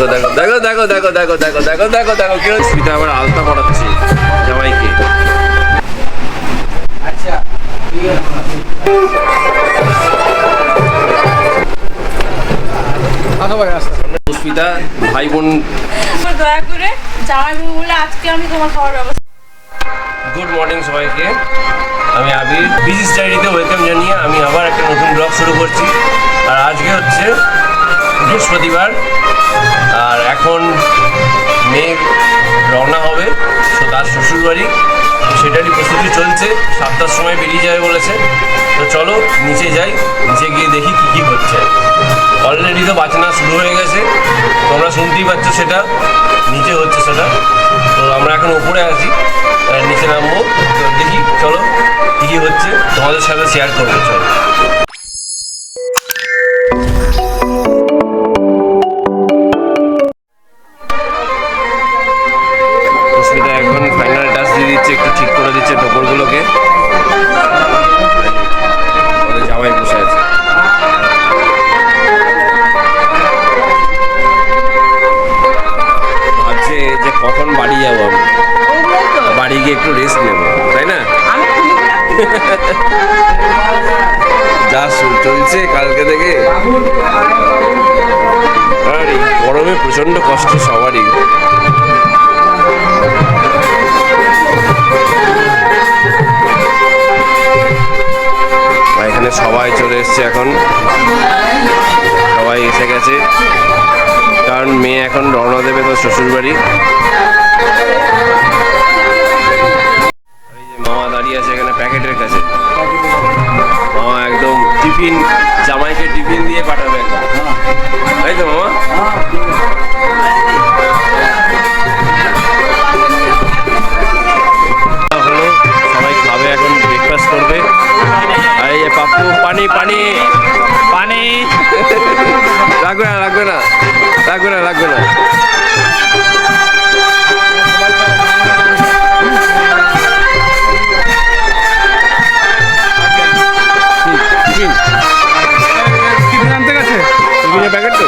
দেখো দেখো দেখো দেখো দেখো দেখো দেখো দেখো দেখো কি স্মিতা আবার আলতা পড়াচ্ছে জামাইকে। আচ্ছা পুষ্পিতা ভাই বোন দয়া করে জামাই বলে আজকে আমি তোমার খাওয়ার ব্যবস্থা। গুড মর্নিং সবাইকে, আমি আবির বিজি স্টাডিতে ওয়েলকাম জানিয়ে আমি আবার একটা নতুন ব্লগ শুরু করছি। আর আজকে হচ্ছে বৃহস্পতিবার, আর এখন মেয়ে রওনা হবে তার শ্বশুরবাড়ি, সেটারই প্রস্তুতি চলছে। 7টার সময় বেরিয়ে যাবে বলেছে। তো চলো নিচে যাই, নিচে গিয়ে দেখি কী কী হচ্ছে। অলরেডি তো বাজনা শুরু হয়ে গেছে, তোমরা শুনতেই পাচ্ছ সেটা নিচে হচ্ছে সেটা। তো আমরা এখন উপরে আছি, নিচে নামবো। তো দেখি চলো কী কী হচ্ছে তোমাদের সাথে শেয়ার করবো। চলো সুস্মিতা এখন ফাইনাল টাচ দিয়ে দিচ্ছে, একটু ঠিক করে দিচ্ছে টোপরগুলোকে। জামাই বসে আছে। ভাবছে যে কখন বাড়ি যাবো, আমি বাড়ি গিয়ে একটু রেস্ট নেবো, তাই না? যা চলছে কালকে থেকে, আর এই গরমে প্রচন্ড কষ্ট সবারই। এখানে সবাই চলে এসছে, এখন সবাই এসে গেছে, কারণ মেয়ে এখন রওনা দেবে তো শ্বশুরবাড়ি। মামা দাঁড়িয়ে আছে এখানে প্যাকেটের কাছে। মামা একদম টিফিন, জামাইকে টিফিন দিয়ে পাঠাবে একদম, তাই তো মামা? হলো সবাই খাবে, এখন ব্রেকফাস্ট করবে। আর এই পাপ্পু পানি পানি পানি লাগবে না লাগবে না লাগবে না লাগবে না। টিফিন আনতে গেছে, টিফিনের প্যাকেট তো।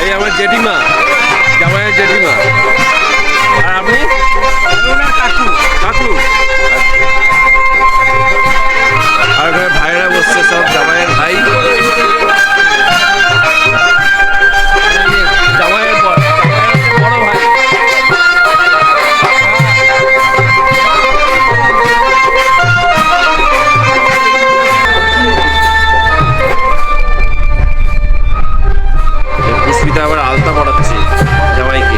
এই আমার জেঠিমা, জামাইয়ের জেঠিমা। আর আপনি? কাকু কাকু। আর ওখানে ভাইরা বসছে, সব জামাইয়ের ভাই, জামাইয়ের বড় ভাই। পুষ্পিতা আবার আলতা পড়াচ্ছে জামাইকে।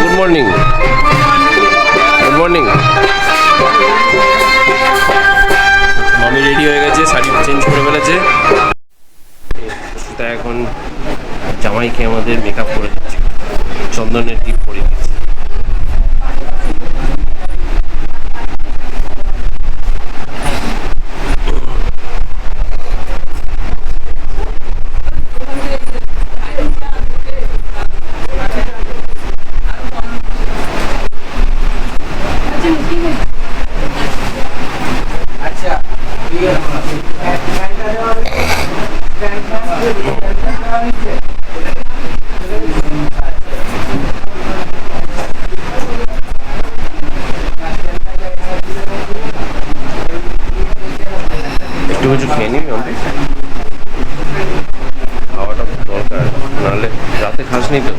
Good morning, good morning. মামি রেডি হয়ে গেছে, শাড়ি চেঞ্জ করে ফেলেছে। সুস্মিতা এখন জামাইকে আমাদের মেকআপ করে দিচ্ছে, চন্দনের টিপ পরে দিচ্ছে। একটু কিছু খেয়ে নিবি, খাওয়াটা দরকার, নাহলে রাতে খাসনি তো।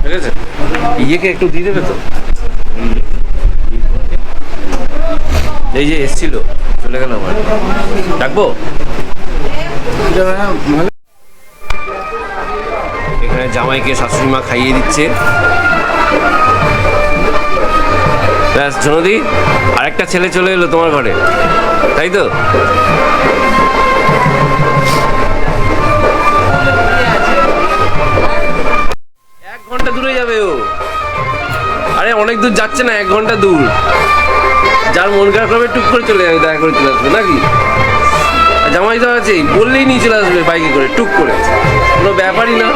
ঠিক আছে, ইয়েকে একটু দিয়ে দেবে তো। এই যে এসছিল, চলে গেল আবার। ডাকবো? এখানে জামাইকে শাশুড়ি মা খাইয়ে দিচ্ছে। ব্যাস জনদি, আরেকটা ছেলে চলে এলো তোমার ঘরে, তাই তো? এক ঘন্টা দূরে যাবে ও। আরে অনেক দূর যাচ্ছে না, 1 ঘন্টা দূর। যার মন খারাপ হবে টুক করে চলে যাবে, দেখা করে চলে আসবে নাকি? জামাই তো আছেই, বললেই নিয়ে চলে আসবে বাইকে করে, টুক করে, কোনো ব্যাপারই না।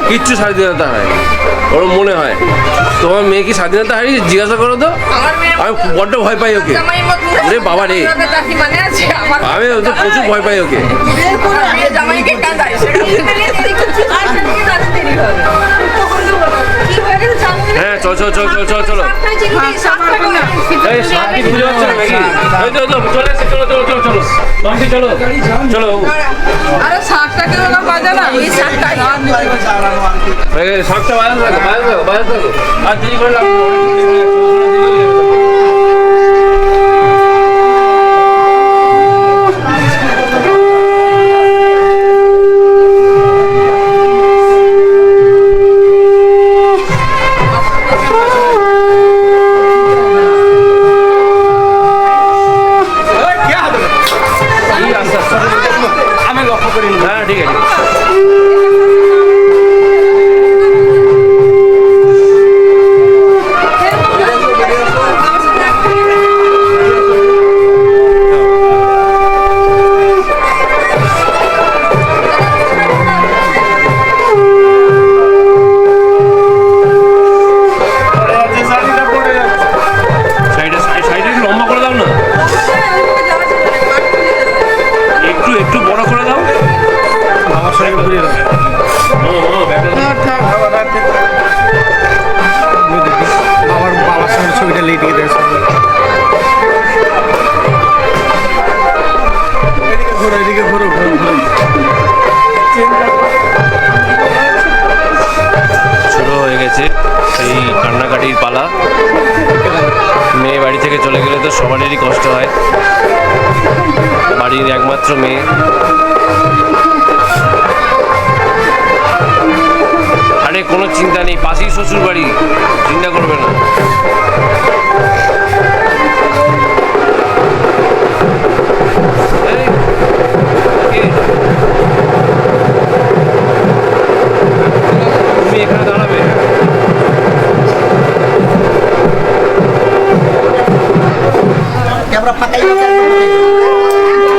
কিচ্ছু স্বাধীনতা হয় ওর মনে হয়। তোমার মেয়ে কি স্বাধীনতা হারিয়ে? জিজ্ঞাসা করো তো। আমি বড্ড ভয় পাই ওকে রে বাবা রে, আমি তো প্রচুর ভয় পাই ওকে। হ্যাঁ চল চল চল চল চল চলো। এই শান্তি পুজো হচ্ছে না নাকি? ওই তো চলে এসে, চলো চলো চলো চলো শান্তি, চলো চলো। আরে শাকটা কেন না বাজে না? এই শাকটা শাকটা বাজাতে থাকো, বাজাতে থাকো, বাজাতে থাকো। আর দেরি করে লাভ নেই। আমি লক্ষ্য করি। হ্যাঁ ঠিক আছে। সাইডে লম্বা করে দাও না, একটু বড় করে দাও। আমার সঙ্গে ঘুরিয়ে দাও। আমার বাবার সঙ্গে ছবিটা লেগে দিয়েছে। ঘুরো, এদিকে ঘুরো ঘুরো ঘুরো। শুরু হয়ে গেছে এই কান্নাকাটির পালা। মেয়ে বাড়ি থেকে চলে গেলে তো সবারই কষ্ট হয়, বাড়ির একমাত্র মেয়ে। আরে কোনো চিন্তা নেই, পাশেই শ্বশুর বাড়ি, চিন্তা করবে না। এই, কে? তুমি এখানে দাঁড়াবে। ক্যামেরা ফাঁকাই দাও,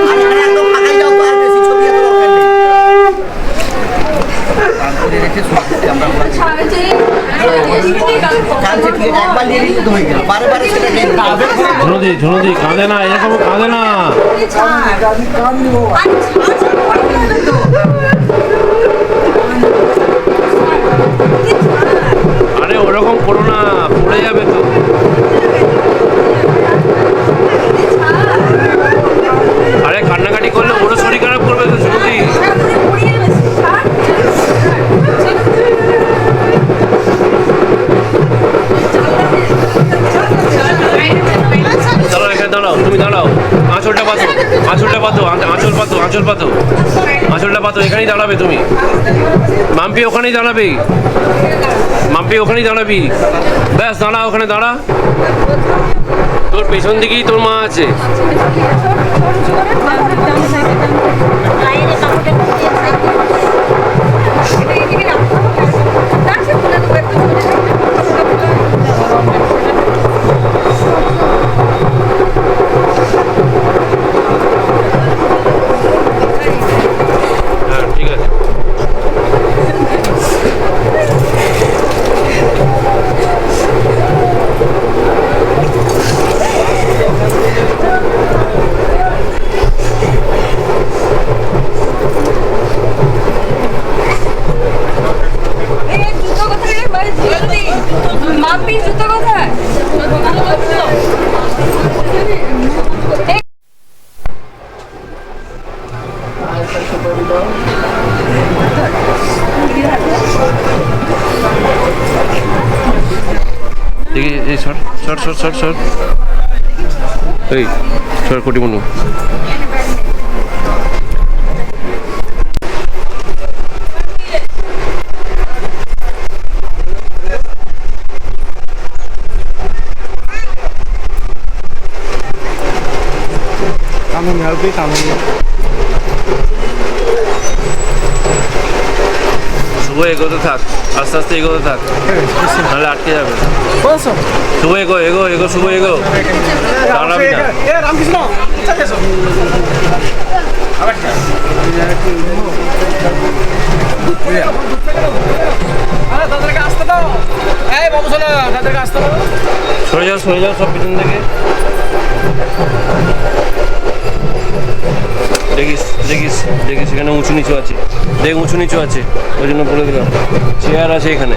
আর এখানে একদম ফাঁকাই দাও, তো আর বেশি ছবি এত দরকার নেই। তারপরে রেখে আমরা কালকে ঠিক আছে, একবার নিয়ে নিতে হয়ে গেল, বারে বারে সেটা নেই। ঝুনুদি কাঁদে না, এরকম কাঁদে না। আরে ওরকম করো না, পড়ে যাবে তো। আরে কান্নাকাটি করলে ওরও শরীর খারাপ করবে তো ঝুনুদি। দাঁড়াও, এখানে দাঁড়াও, তুমি দাঁড়াও। আঁচলটা পাতো, আঁচলটা পাতো, আঁচল পাতো, আঁচল পাতো, আঁচলটা পাতো। এখানেই দাঁড়াবে তুমি। মাম্পি ওখানেই দাঁড়াবি, মাম্পি ওখানেই দাঁড়াবি। ব্যাস দাঁড়া, ওখানে দাঁড়া। তোর পেছন দিকেই তোর মা আছে। হ্যাঁ ঠিক আছে। সর এই সর কোটি মনু কামুন হবে কামুন শুভ এগোতে থাক আস্তে আস্তে এগোতে থাক নাহলে আটকে যাবে বলছো শুভ এগো শুভ এগো দাঁড়াবি না এ রামকৃষ্ণ চলে এসো আরে তাদেরকে আসতে দাও এই বাবু শোনো তাদেরকে আসতে দাও সরে যাও সব পিছন থেকে দেখিস এখানে উঁচু নিচু আছে উঁচু নিচু আছে ওই জন্য বলে দিলাম চেয়ার আছে এখানে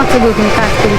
ছাত্র দেখুন কাজ করে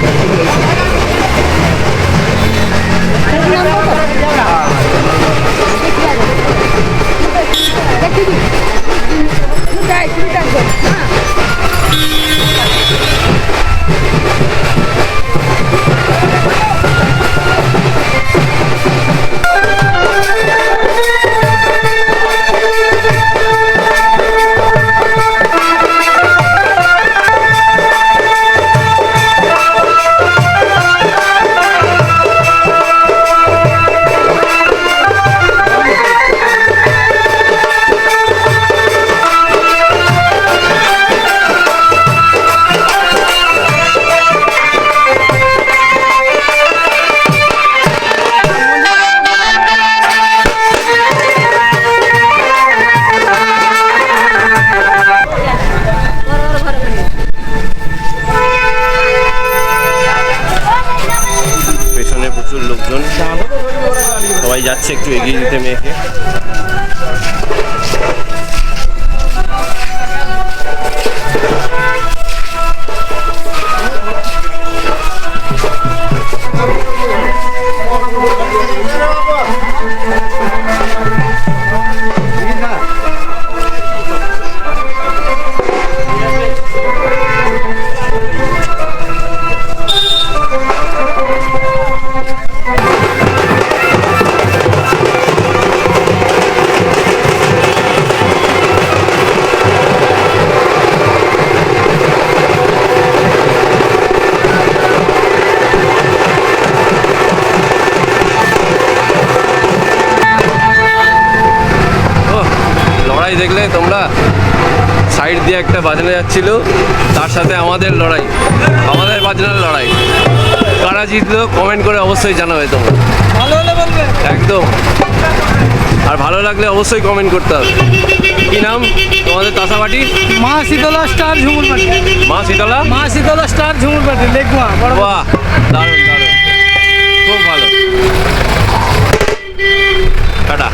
পেছনে প্রচুর লোকজন সবাই যাচ্ছে একটু এগিয়ে দিতে মেয়েকে দেখলে তোমরা সাইড দিয়ে একটা বাজনা যাচ্ছিল তার সাথে আমাদের লড়াই আমাদের বাজনার লড়াই কারা জিতলো কমেন্ট করে অবশ্যই জানাবে তোমরা ভালো হলে বলবে একদম আর ভালো লাগলে অবশ্যই কমেন্ট করতে হবে কি নাম তোমাদের তাসাবাটি মা শীতলা স্টার ঝুমুরপাটি মা শীতলা স্টার ঝুমুরপাটি লেখমা বাহ দারুণ খুব ভালো টাটা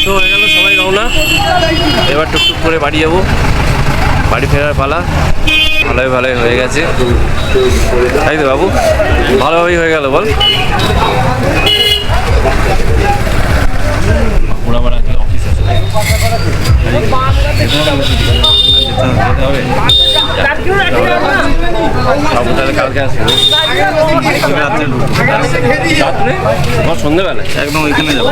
তো হয়ে গেল সবাই রওনা এবার টুকটুক করে বাড়ি যাবো বাড়ি ফেরার পালা ভালোই হয়ে গেছে তাই তো বাবু ভালোভাবেই হয়ে গেল বল ওরা কি অফিস আছে কালকে আসবে সন্ধ্যেবেলা একদম ওইখানে যাবো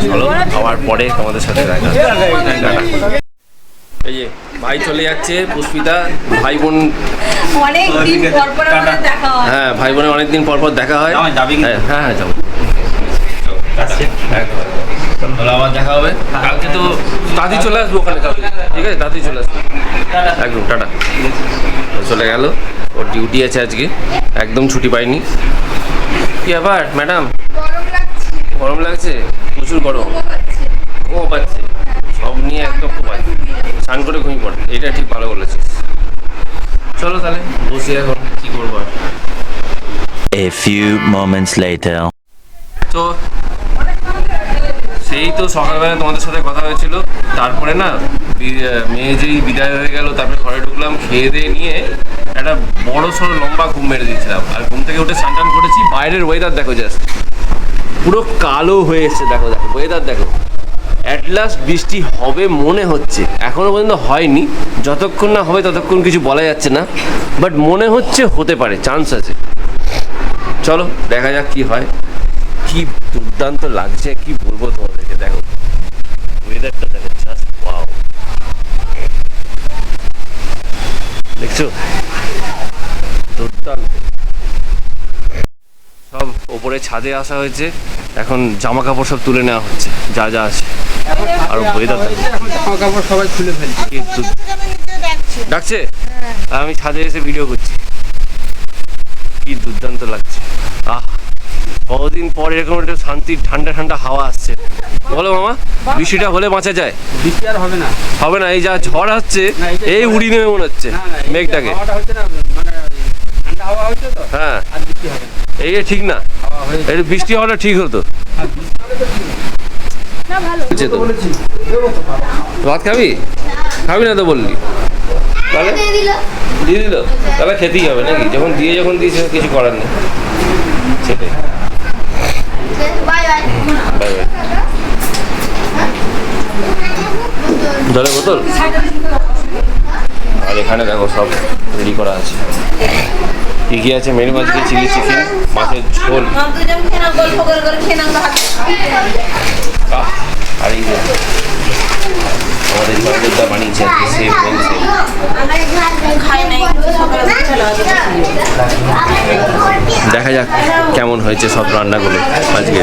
চলো খাওয়ার পরে তোমাদের সাথে দেখা এই যে ভাই চলে যাচ্ছে, পুষ্পিতা ভাই বোন, অনেক দিন পর পর আমাদের দেখা হয়। হ্যাঁ ভাই বোনের অনেকদিন পর পর দেখা হয়। হ্যাঁ হ্যাঁ যাবো, তাহলে আবার দেখা হবে কালকে। তো তাড়াতাড়ি চলে আসবো ওখানে কালকে, ঠিক আছে? তাড়াতাড়ি চলে আসবো একদম, টাটা। ও চলে গেল, ওর ডিউটি আছে আজকে, একদম ছুটি পাইনি। কি আবার ম্যাডাম, গরম লাগছে? প্রচুর গরম, ঘুমো পাচ্ছে, সব নিয়ে একদম ঘুমায়, স্নান করে ঘুমিয়ে পড়ে। এটা ঠিক ভালো বলেছিস। চলো তাহলে বসি এখন, কি করবো আর। A few moments later. তো সেই তো সকালবেলা তোমাদের সাথে কথা হয়েছিল, তারপরে না মেয়ে যেই বিদায় হয়ে গেল, তারপরে ঘরে ঢুকলাম, খেয়ে দিয়ে নিয়ে একটা বড় সড়ো লম্বা ঘুম মেরে দিয়েছিলাম। আর ঘুম থেকে উঠে স্নান টান করেছি। বাইরের ওয়েদার দেখো, জাস্ট পুরো কালো হয়ে এসছে। দেখো দেখো ওয়েদার দেখো, অ্যাট লাস্ট বৃষ্টি হবে মনে হচ্ছে, এখনো পর্যন্ত হয়নি। যতক্ষণ না হবে ততক্ষণ কিছু বলা যাচ্ছে না, বাট মনে হচ্ছে হতে পারে, চান্স আছে। চলো দেখা যাক কি হয়। কি দুর্দান্ত লাগছে, কি বলবো তোমাদেরকে। দেখো ওয়েদারটা দেখো, জাস্ট ওয়াও। দেখছো, দুর্দান্ত। সব ওপরে ছাদে আসা হয়েছে, এখন জামা কাপড় সব তুলে নেওয়া হচ্ছে, যা যা আছে। আর ওয়েদার জামা কাপড় সবাই খুলে ফেলছি। ডাকছে, আমি ছাদে এসে ভিডিও করছি। কি দুর্দান্ত লাগছে, আহ কতদিন পর এরকম একটা শান্তির ঠান্ডা ঠান্ডা হাওয়া আসছে। বলো মামা, বৃষ্টিটা হলে বাঁচা যায়? বৃষ্টি আর হবে না, হবে না, এই যা ঝড় আসছে, এই উড়ি নেবে মনে হচ্ছে মেঘটাকে। হাওয়াটা হচ্ছে না, মানে ঠান্ডা হাওয়া হচ্ছে তো, হ্যাঁ আর বৃষ্টি হবে না। এই ঠিক না, হাওয়া হয়ে এই বৃষ্টি হওয়াটা ঠিক হতো। আর বৃষ্টি হলে তো ঠিক। না ভালো। হচ্ছে তো, ভাত খাবি? খাবি না তো বললি, তাহলে দিয়ে দিল, তাহলে খেতেই হবে নাকি? যখন দিয়েছে কিছু করার নেই। সেটাই, বাই বাই। জলের বোতল, আর এখানে দেখো সব রেডি করা আছে। কি কি আছে মেনু? আজকে চিলি চিকেন, মাছের ঝোল, আহ, আর এই যে আমাদের জয়দেবদা বানিয়েছে আজকে সেভ মেন সেভ। দেখা যাক কেমন হয়েছে সব রান্নাগুলো আজকে।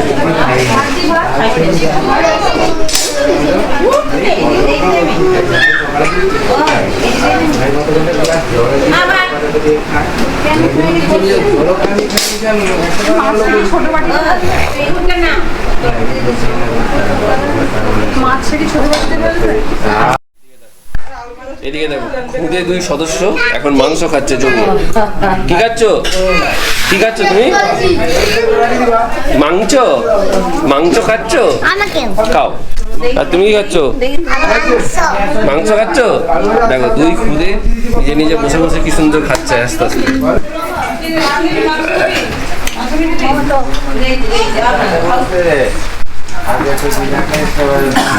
এদিকে দেখো, খুদে 2 সদস্য এখন মাংস খাচ্ছে জমিয়ে। কি খাচ্ছ? কি খাচ্ছ তুমি? মাংস খাচ্ছ? খাও। আর তুমি কি খাচ্ছ? মাংস খাচ্ছ? দেখো 2 খুদে নিজে নিজে বসে বসে কি সুন্দর খাচ্ছে আস্তে আস্তে।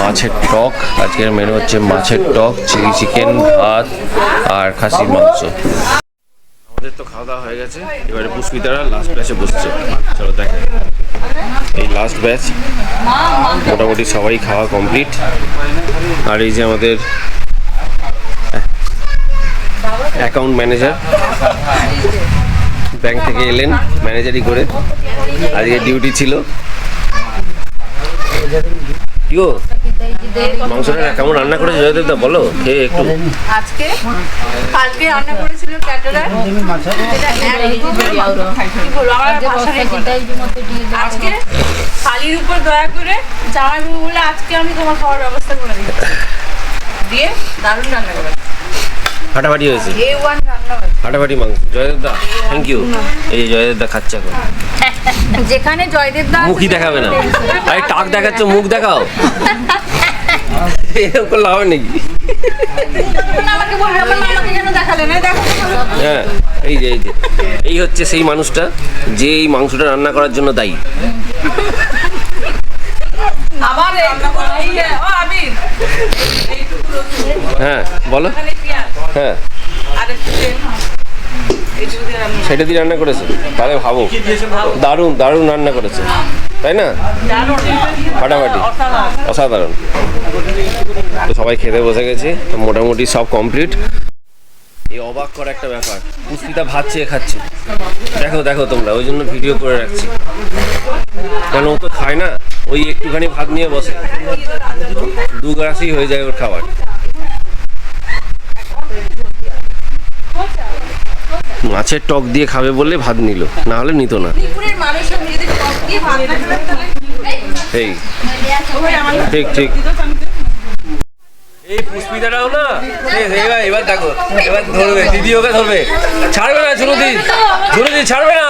মাছের টক, আজকের মেনু হচ্ছে মাছের টক, চিলি চিকেন, ভাত আর খাসির মাংস। আমাদের তো খাওয়া দাওয়া হয়ে গেছে, এবারে পুষ্পিতারা লাস্ট ব্যাচে বসছে। চলো দেখে, এই লাস্ট ব্যাচ, মোটামুটি সবাই খাওয়া কমপ্লিট। আর এই যে আমাদের অ্যাকাউন্ট ম্যানেজার, ব্যাংক থেকে এলেন ম্যানেজারি করে, আজকে ডিউটি ছিল। কি গো, মাংসটা কেমন রান্না করেছে জয়দেবদা? বলো, খেয়ে একটু। আজকে কালকে রান্না করেছিল ক্যাটারার, যেটা কি বলবো আমার ভাষা নেই। আজকে থালির উপর দয়া করে জামাইবাবু বলে আজকে আমি তোমার খাওয়ার ব্যবস্থা করে দিচ্ছি, দিয়ে দারুণ রান্না করেছে, ফাটাফাটি হয়েছে, A1 রান্না হয়েছে। ফাটাফাটি মাংস। জয়দেবদা থ্যাংক ইউ। এই যে জয়দেবদা খাচ্ছে এখন, যেখানে জয়দেব দা মুখই দেখাবে না, আরে টাক দেখাচ্ছ, মুখ দেখাও। এরকম করলে হবে নাকি? আমাকে বলবে আমার মামাকে কেন দেখালে না? দেখো হ্যাঁ, এই যে এই হচ্ছে সেই মানুষটা যে এই মাংসটা রান্না করার জন্য দায়ী। আবার এই ও আবির হ্যাঁ বলো। হ্যাঁ, সেটা দিয়ে রান্না করেছে, তাহলে ভাবো দারুণ দারুণ রান্না করেছে। তাই না? ফাটাফাটি, অসাধারণ। তো সবাই খেতে বসে গেছে, মোটামুটি সব কমপ্লিট। এই অবাক করা একটা ব্যাপার, পুষ্পিতা ভাত চেয়ে খাচ্ছে। দেখো দেখো তোমরা, ওই জন্য ভিডিও করে রাখছি, কেন ও তো খায় না, ওই একটুখানি ভাত নিয়ে বসে, 2 গ্লাসই হয়ে যায় ওর খাবার। মাছের টক দিয়ে খাবে বলে ভাত নিল, না হলে নিত না। এই ঠিক ঠিক, এই পুষ্পিতাটাও না, এবার দেখো, এবার ধরবে দিদি, ওকে ধরবে, ছাড়বে না ঝুনুদি, ঝুনুদি ছাড়বে না।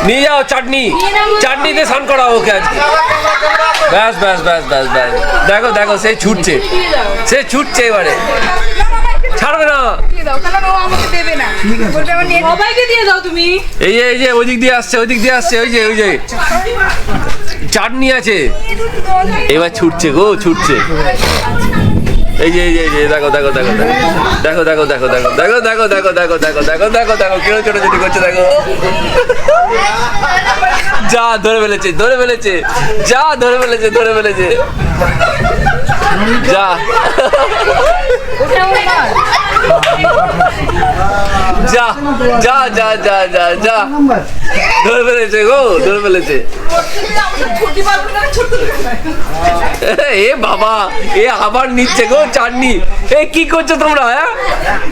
নিয়ে যাও চাটনি, চাটনিতে স্নান করাও ওকে আজকে। ব্যাস ব্যাস ব্যাস ব্যাস ব্যাস, দেখো দেখো সে ছুটছে, সে ছুটছে এবারে, ছাড়বে না। এই যে এই যে ওই দিক দিয়ে আসছে, ওই দিক দিয়ে আসছে, ওই যে ওই যে চাটনি আছে, এবার ছুটছে গো, ছুটছে। এই যে এই যে এই যে দেখো দেখো দেখো দেখো দেখো দেখো দেখো দেখো দেখো দেখো দেখো দেখো দেখো দেখো দেখো কেউ ছোটাছুটি করছে, দেখো যা ধরে ফেলেছে, ধরে ফেলেছে, যা ধরে ফেলেছে, ধরে ফেলেছে, যা যা যা যা যা যা যা ধরে ফেলেছে গো, ধরে ফেলেছে। এ বাবা, এ আবার নিচ্ছে গো চাটনি। এ কি করছো তোমরা? হ্যাঁ,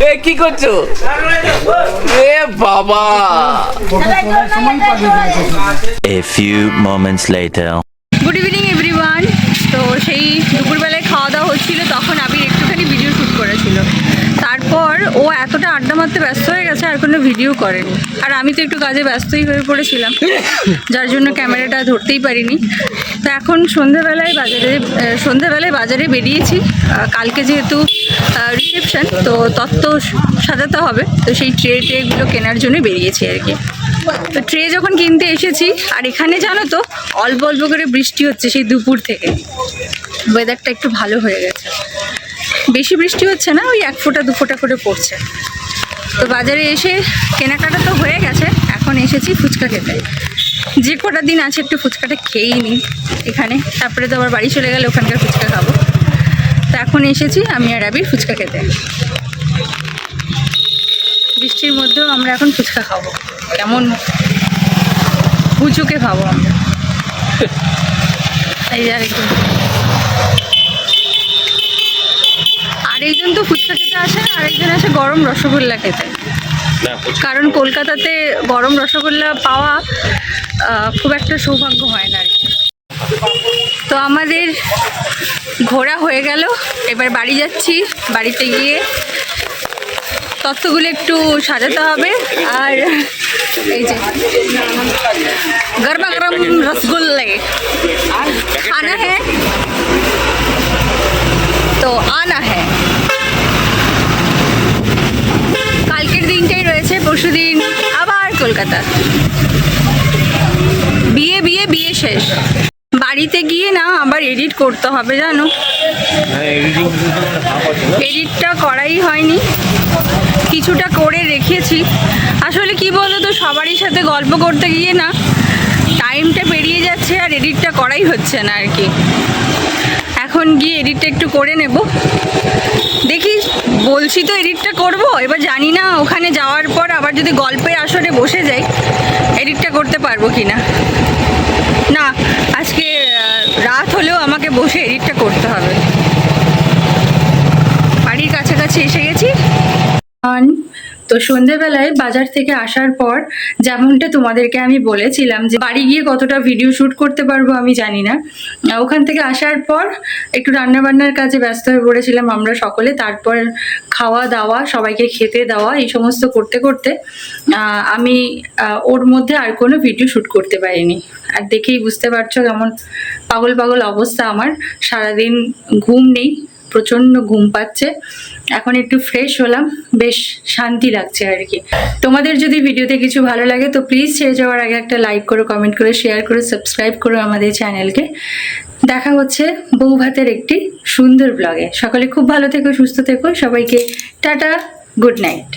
এ কি করছো? এ বাবা। A few moments later. Good evening everyone. তো সেই দুপুরবেলায় খাওয়া দাওয়া হচ্ছিল, তখন আবির একটুখানি ভিডিও শ্যুট করেছিল। তারপর ও এতটা আড্ডা মারতে ব্যস্ত হয়ে গেছে, আর কোনো ভিডিও করেনি। আর আমি তো একটু কাজে ব্যস্তই হয়ে পড়েছিলাম, যার জন্য ক্যামেরাটা ধরতেই পারিনি। তো এখন সন্ধ্যাবেলায় বাজারে বেরিয়েছি। কালকে যেহেতু রিসেপশন, তো তত্ত্ব সাজাতে হবে, তো সেই ট্রেগুলো কেনার জন্য বেরিয়েছি আর কি। তো ট্রে যখন কিনতে এসেছি, আর এখানে জানো তো অল্প অল্প করে বৃষ্টি হচ্ছে সেই দুপুর থেকে, ওয়েদারটা একটু ভালো হয়ে গেছে। বেশি বৃষ্টি হচ্ছে না, ওই 1 ফোঁটা 2 ফোঁটা করে পড়ছে। তো বাজারে এসে কেনাকাটা তো হয়ে গেছে, এখন এসেছি ফুচকা খেতে। যে কটা দিন আছে একটু ফুচকাটা খেয়েই নিই এখানে, তারপরে তো আবার বাড়ি চলে গেলে ওখানকার ফুচকা খাবো। তো এখন এসেছি আমি আর আবির ফুচকা খেতে। বৃষ্টির মধ্যেও আমরা এখন ফুচকা খাবো, কেমন হুচুকে খাবো আমরা। এই আরেকজন তো ফুচকা খেতে আসে, আরেকজন আসে গরম রসগোল্লা খেতে, কারণ কলকাতাতে গরম রসগোল্লা পাওয়া খুব একটা সৌভাগ্য হয় না আর কি। তো আমাদের ঘোরা হয়ে গেল, এবার বাড়ি যাচ্ছি। বাড়িতে গিয়ে তত্ত্বগুলো একটু সাজাতে হবে। আর এই যে গরমা গরম রসগোল্লা খানা হ্যাঁ, তো আনা হ্যাঁ। কালকের দিনটাই রয়েছে, পরশুদিন আবার কলকাতা। বিয়ে বিয়ে বিয়ে শেষ। বাড়িতে গিয়ে না আবার এডিট করতে হবে জানো, এডিটটা করাই হয়নি, কিছুটা করে রেখেছি। আসলে কি বলো তো, সবারই সাথে গল্প করতে গিয়ে না টাইমটা পেরিয়ে যাচ্ছে, আর এডিটটা করাই হচ্ছে না আর কি। এখন গিয়ে এডিটটা একটু করে নেব, দেখি। বলছি তো এডিটটা করব, এবার জানি না ওখানে যাওয়ার পর আবার যদি গল্পের আসরে বসে যাই, এডিটটা করতে পারবো কি না। না, আজকে রাত হলেও আমাকে বসে এডিটটা করতে হবে। বাড়ির কাছাকাছি এসে গেছি। তো সন্ধেবেলায় বাজার থেকে আসার পর যেমনটা তোমাদেরকে আমি বলেছিলাম যে বাড়ি গিয়ে কতটা ভিডিও শ্যুট করতে পারবো আমি জানি না, ওখান থেকে আসার পর একটু রান্নাবান্নার কাজে ব্যস্ত হয়ে পড়েছিলাম আমরা সকলে। তারপর খাওয়া দাওয়া, সবাইকে খেতে দেওয়া, এই সমস্ত করতে করতে আমি ওর মধ্যে আর কোনো ভিডিও শ্যুট করতে পারিনি। আর দেখেই বুঝতে পারছো কেমন পাগল পাগল অবস্থা আমার, সারাদিন ঘুম নেই, প্রচণ্ড ঘুম পাচ্ছে। এখন একটু ফ্রেশ হলাম, বেশ শান্তি লাগছে আর কি। তোমাদের যদি ভিডিওতে কিছু ভালো লাগে তো প্লিজ ছেড়ে যাওয়ার আগে একটা লাইক করো, কমেন্ট করো, শেয়ার করো, সাবস্ক্রাইব করো আমাদের চ্যানেলকে। দেখা হচ্ছে বউ ভাতের একটি সুন্দর ব্লগে। সকলে খুব ভালো থেকো, সুস্থ থেকো, সবাইকে টাটা, গুড নাইট।